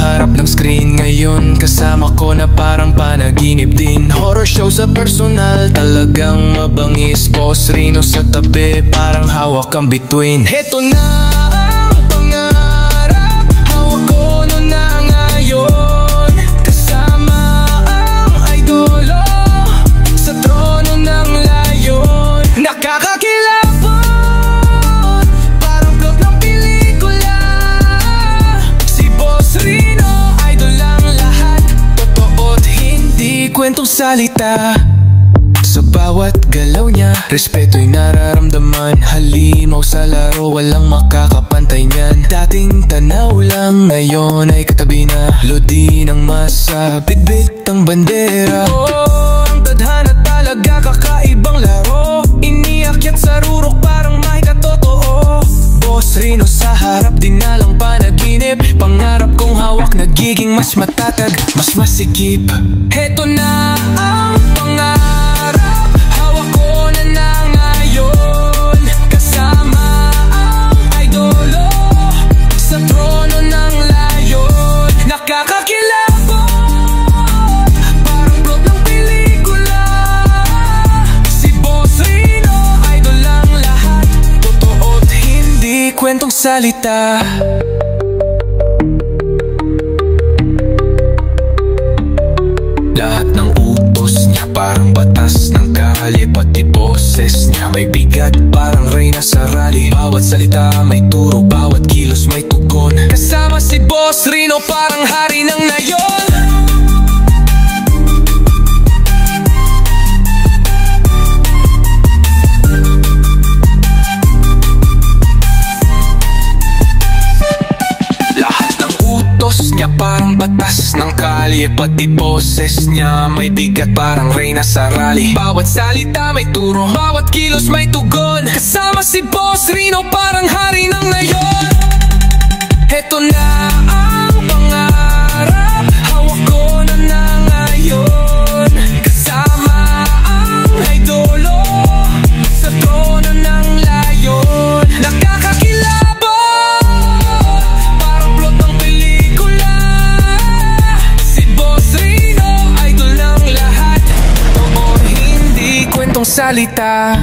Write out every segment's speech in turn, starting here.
harap ng screen. Ngayon kasama ko na parang panaginip din. Horror show sa personal, talagang mabangis. Boss Rino sa tabi, parang hawak ang between. Heto na ang pangarap, hawak ko nun na ngayon. Kasama ang idolo sa trono ng layon. Nakakakilabot, parang plot ng pelikula. Si Boss Rino, idol lang lahat. Totoo't hindi kwentong salita. Sa bawat galaw niya, respeto'y nararamdaman. Halimaw sa laro, walang makakapantay niyan. Dating tanaw lang, ngayon ay katabi na. Lodi ng masa, bitbit ang bandera. Oh, ang tadhana talaga, kakaibang laro. Iniakyat sa rurok, parang may katotoo. Boss Rino sa harap, di na lang panaginip. Pangarap kong hawak, nagiging mas matatag, mas masikip. Heto na ang pangarap, hawak ko na ngayon. Kasama ang idolo sa trono ng layon. Nakakakilabot, parang plot ng pelikula. Si Boss Rino, idol lang lahat. Totoo't hindi kwentong salita. Lahat ng utos niya parang batas ng kalye. Pati boses niya may bigat, parang reyna sa rally. Bawat salita may turo, bawat kilos may tugon. Kasama si Boss Rino, parang hari ng nayon. Niya parang batas ng kalye. Pati boses niya may bigat, parang reyna sa rally. Bawat salita may turo, bawat kilos may tugon. Kasama si Boss Rino, parang hari ng nayon. Heto na ang pangarap, hawak ko na ngayon. Kasama ang idolo sa trono ng layon. Salita.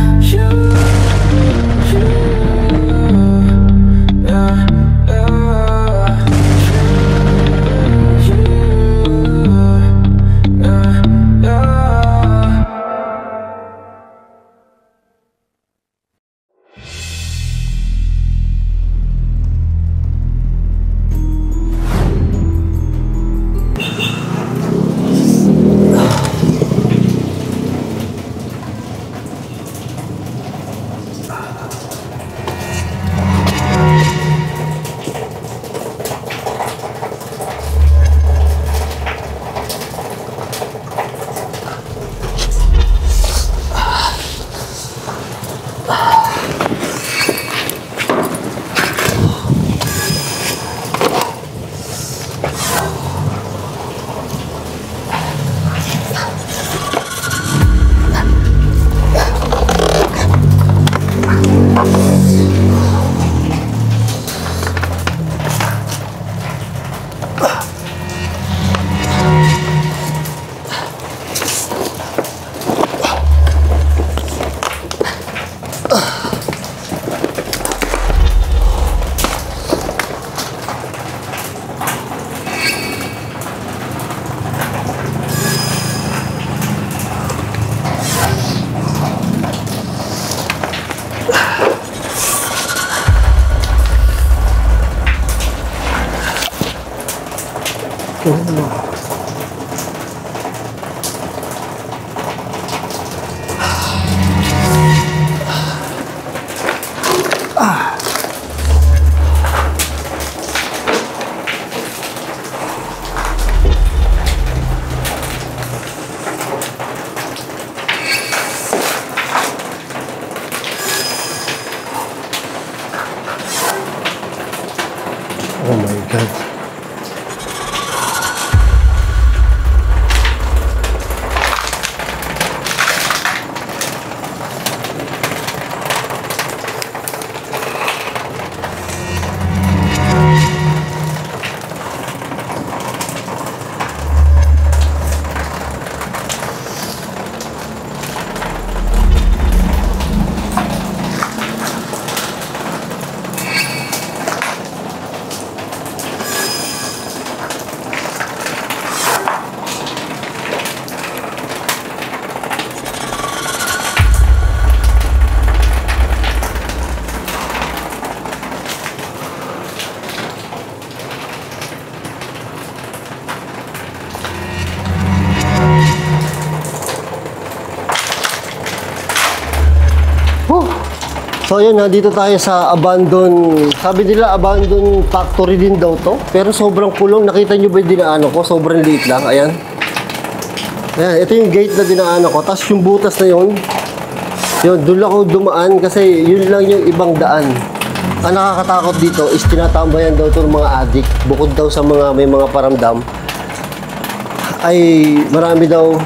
Oh my God. So yun, dito tayo sa abandon. Sabi nila abandon factory din daw to. Pero sobrang kulong. Nakita nyo ba yung dinaanan ko? Sobrang liit lang. Ayan. Ayan, ito yung gate na dinaanan ko. Tapos yung butas na yun, doon lang ako dumaan kasi yun lang yung ibang daan. Ang nakakatakot dito is tinatambayan daw ito ng mga adik. Bukod daw sa mga may mga paramdam, ay marami daw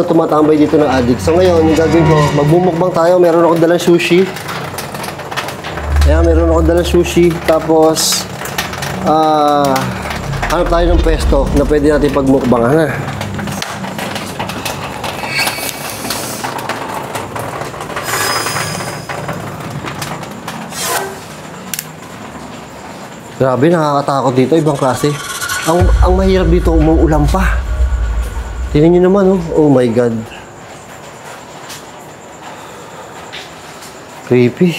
tumatambay dito ng adik. So ngayon, yung gagawin ko, magbumukbang tayo. Meron akong dalang sushi. Ayan, meron akong dalang sushi. Tapos, hanap tayo ng pwesto na pwede natin pagmukbangan, ha? Grabe, nakakatakot dito. Ibang klase. Ang mahirap dito, umuulan pa. Tingnan nyo naman, oh. Oh my God. Creepy.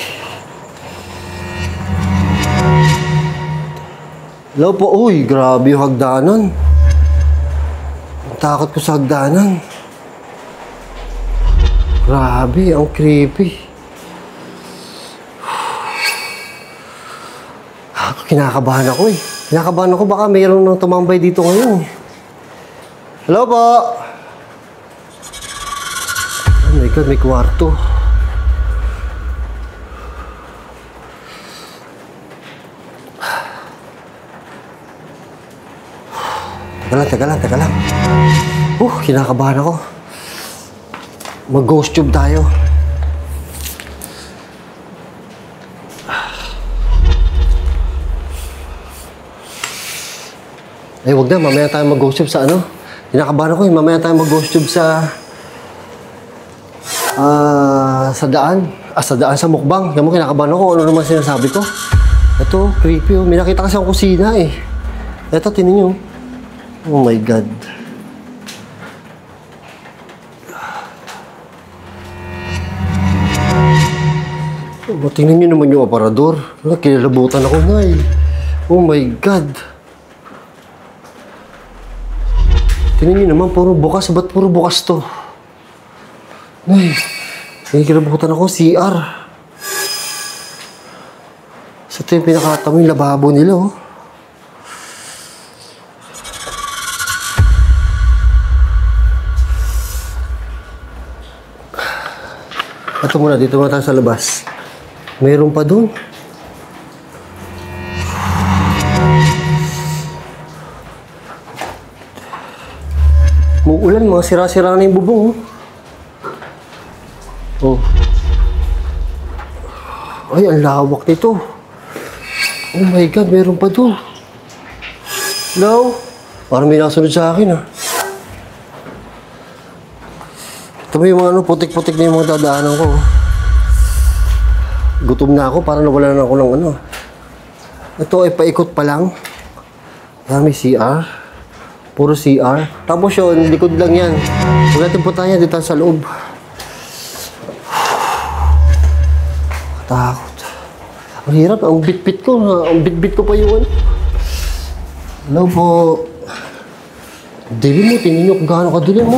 Hello po. Uy, grabe yung hagdanan. Ang takot ko sa hagdanan. Grabe, ang creepy. Kinakabahan ako eh. Kinakabahan ako, baka mayroon nang tumambay dito ngayon. Hello po. Oh my God, may kwarto. Teka lang. Kinakabahan ako. Mag-ghost tube tayo. Eh, wag na. Mamaya tayo mag-ghost tube sa ano? Kinakabahan ako eh. Mamaya tayo mag-ghost tube sa daan. Sa daan sa mukbang. Kaya mo kinakabahan ako. Ano naman sinasabi ko? Ito, creepy oh. May nakita kasi akong kusina eh. Ito, tinan nyo. Oh my God. Oh, tingnan nyo naman yung aparador. Kinalabutan ako na eh. Oh my God. Tingnan nyo naman, puro bukas. Ba't puro bukas to? Ay, kinalabutan ako, CR. So ito yung pinakatamo yung lababo nila oh. Ito muna, dito muna tayo sa labas. Mayroon pa dun. Muulan, mga sira-sira na yung bubong. Oh. Ay, ang lawak nito. Oh my God, mayroon pa dun. Hello? Parang may nasunod sa akin ah. Ito ba yung mga putik-putik na yung mga dadaanan ko. Gutom na ako, parang nawala na ako ng ano. Ito ay paikot pa lang. Yan, may CR. Puro CR. Tapos yun, likod lang yan. Huwag natin punta yan dito sa loob. Takot. Ang hirap, ang bit-bit ko. Ang bit-bit ko pa yun. Hello po. Dilim mo, tingin nyo kung gaano kadilim mo.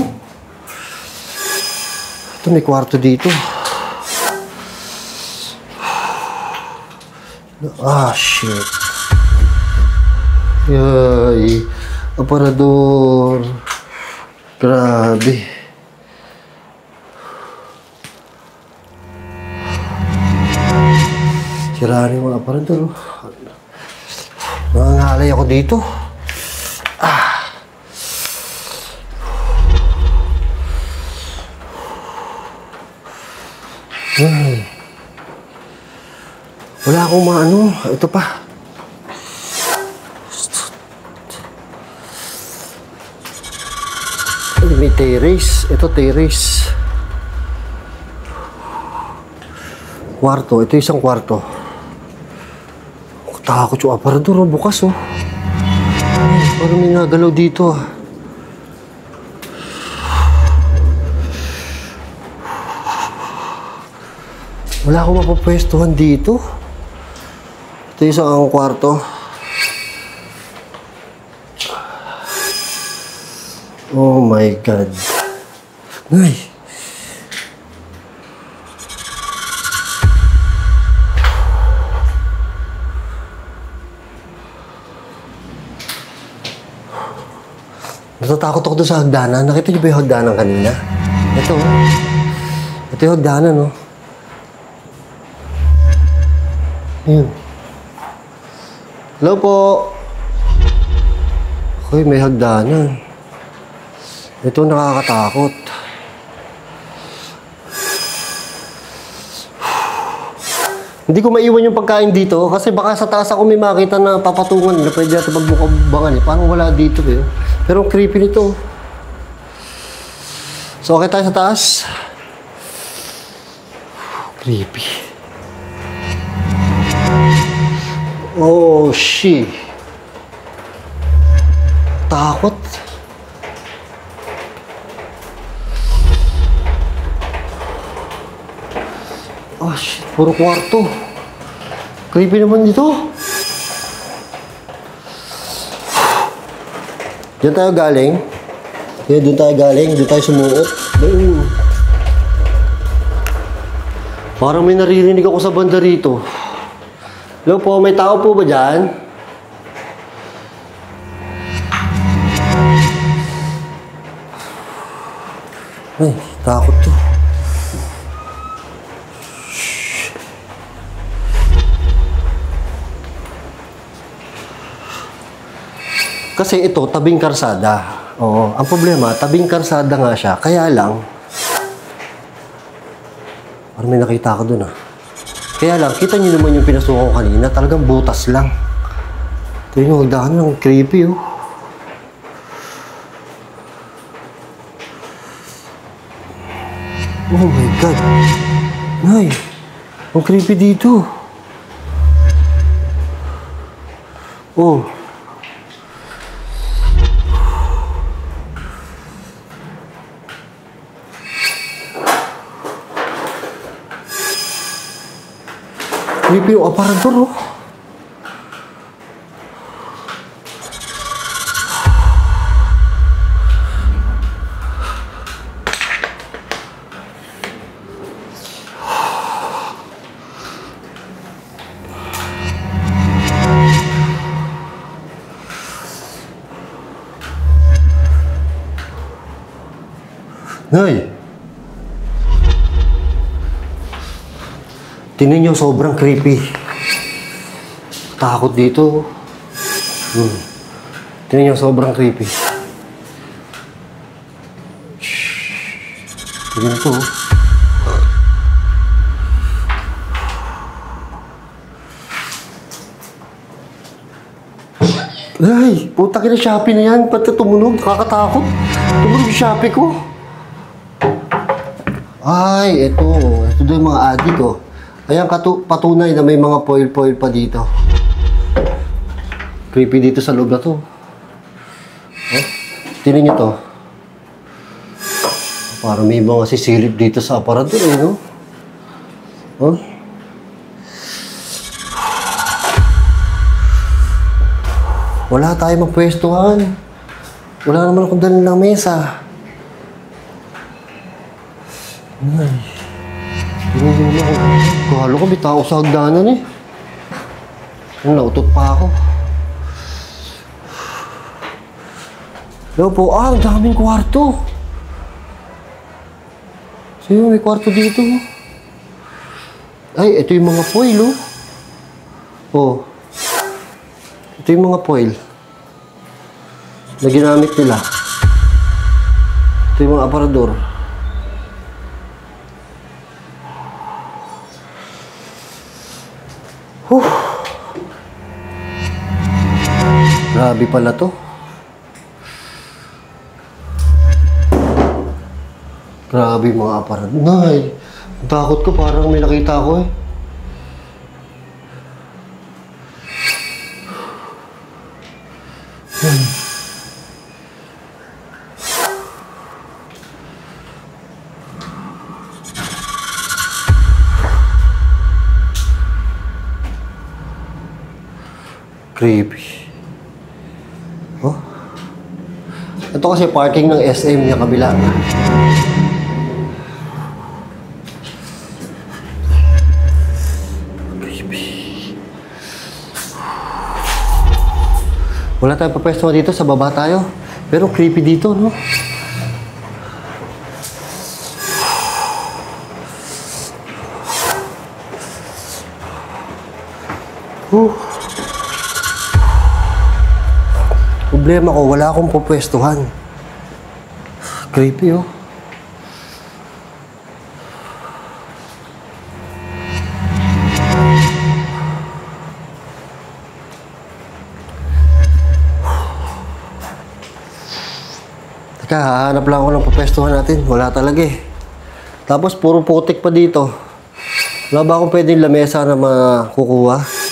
Ito, may kwarto dito. Ah, shit. Yay. Aparador. Grabe. Sira rin yung mga aparador. Nangangalay ako dito. Wala akong maano. Ito pa. May terrace. Ito terrace. Kwarto. Ito isang kwarto. Takot yung aparador. Bukas oh. Parang may nagalaw dito ah. Wala akong mapapwestuhan dito. Ito yung isang kwarto. Oh my God. Ay. Natatakot ako doon sa hagdanan. Nakita niyo ba yung hagdanan kanina? Ito, oh. Ito yung hagdanan, oh. Ayun. Hello po. Hoy, may hagdanan. Ito nakakatakot. Hindi ko maiwan yung pagkain dito kasi baka sa taas ako may makita na papatungan na pwede natin magbukabangan eh. Parang wala dito eh. Pero creepy nito. So, okay tayo sa taas. Creepy. Oh, shit. Takot. Oh, shit. Puro kwarto. Creepy naman dito. Diyan tayo galing. Kaya doon tayo galing. Doon tayo sumuot. Doon. Parang may naririnig ako sa banda rito. Hello po, may tao po ba dyan? Ay, takot to. Kasi ito, tabing karsada. Oo, ang problema, tabing karsada nga siya. Kaya lang, parang may nakita ka dun ah. Kaya lang, kita niyo naman yung pinasukan ko kanina, talagang butas lang. Ito yung hagdanan, ang creepy oh. Oh my God. Ay, ang creepy dito. Oh. Creepy yung aparador, oh. Nay! Tingnan nyo, sobrang creepy. Takot dito. Tingnan nyo, sobrang creepy. Tingnan ito. Ay, puta ka na Shopee na yan. Ba't tumunog? Nakakatakot. Tumunog yung Shopee ko. Ay, ito. Ito doon yung mga adik, oh. Ayan, patunay na may mga foil-foil pa dito. Creepy dito sa loob na to. Oh, tingnan nyo to. Parang may mga sisilip dito sa aparador eh, no? Oh. Wala tayong mapwestuhan. Wala naman akong dalhin ng mesa. Ay. Kala ko may tao sa hagdanan eh. Nautot pa ako. Hello po. Ah, ang daming kwarto. Sino may kwarto dito? Ay, ito yung mga foil, oh. Oh. Ito yung mga foil na ginamit nila. Ito yung mga aparador. Grabe pala to. Grabe mga aparat. Nay, takot ko, parang may nakita ko eh. Creepy. Oh. Ito kasi parking ng SM niya kabila. Creepy. Wala tayong papwesto dito, sa baba tayo. Pero creepy dito, no? Problema ko, wala akong pupwestuhan. Creepy, oh. Teka, hahanap lang ako ng pupwestuhan natin. Wala talaga eh. Tapos, puro putik pa dito. Wala ba akong pwedeng lamesa na makukuha?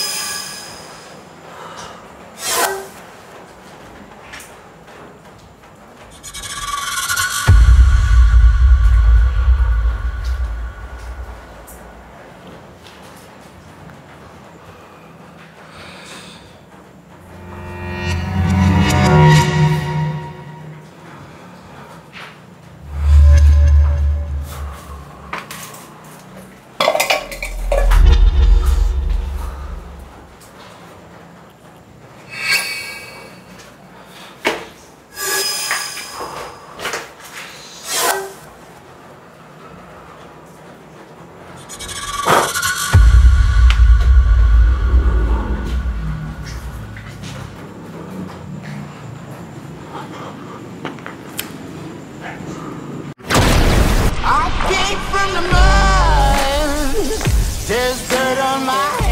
I came from the mud. There's dirt on my